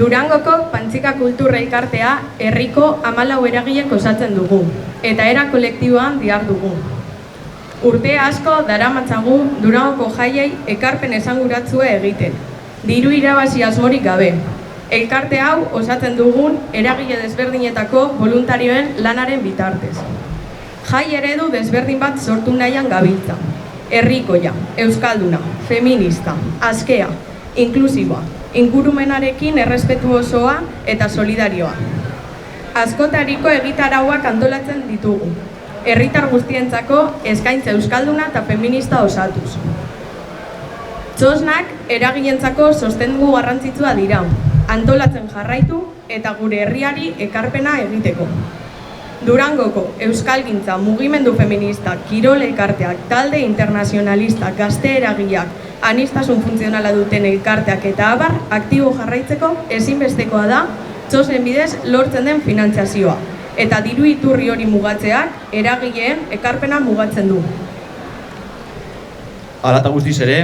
Durangoko Pantzika Kultur Elkartea herriko 14 eragilek osatzen dugu, eta era kolektiboan dihardugu. Urte asko daramatzagu Durangoko jaiei ekarpen esanguratsua egiten, diru irabazi asmorik gabe. Elkarte hau osatzen dugun eragile desberdinetako voluntarioen lanaren bitartez. Jai eredu desberdin bat sortu nahian gabiltza. Herrikoia, euskalduna, feminista, askea, inklusiboa, ingurumenarekin errespetu osoa eta solidarioa. Askotariko egitarauak antolatzen ditugu, herritar guztientzako eskaintza euskalduna eta feminista osatuz. Txosnak eragilentzako sostengu garrantzitsua dira, antolatzen jarraitu eta gure herriari ekarpena egiteko. Durangoko euskalgintza, mugimendu feminista, kirol elkarteak, talde internazionalistak, gazte eragileak, aniztasun funtzionala duten elkarteak eta abar aktibo jarraitzeko ezinbestekoa da txosen bidez lortzen den finantzazioa, eta diru iturri hori mugatzeak eragileen ekarpena mugatzen du. Hala eta guztiz ere,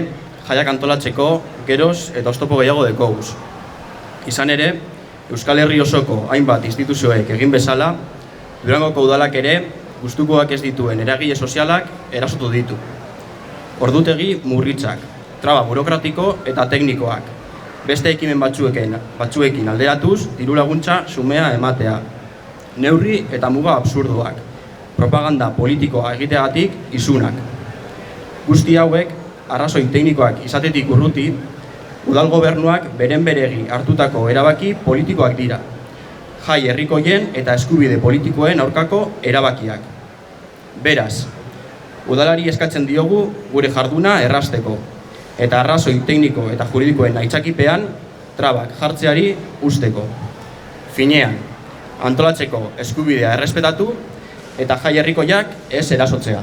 jaiak antolatzeko geroz eta oztopo gehiago dekouz. Izan ere, Euskal Herri osoko hainbat instituzioek egin bezala, Durangoko udalak ere gustukoak ez dituen eragile sozialak erasotu ditu. Ordutegi murritzak, traba burokratiko eta teknikoak, beste ekimen batzuekin alderatuz diru laguntza xumea ematea, neurri eta muga absurduak, propaganda politikoa egiteagatik isunak. Guzti hauek, arrazoi teknikoak izatetik urruti, udal gobernuak beren beregi hartutako erabaki politikoak dira. Jai herrikoien eta eskubide politikoen aurkako erabakiak. Beraz, udalari eskatzen diogu gure jarduna errazteko, eta arrazoi tekniko eta juridikoen aitzakipean trabak jartzeari usteko. Finean, antolatzeko eskubidea errespetatu eta jai herrikoiak ez erasotzea.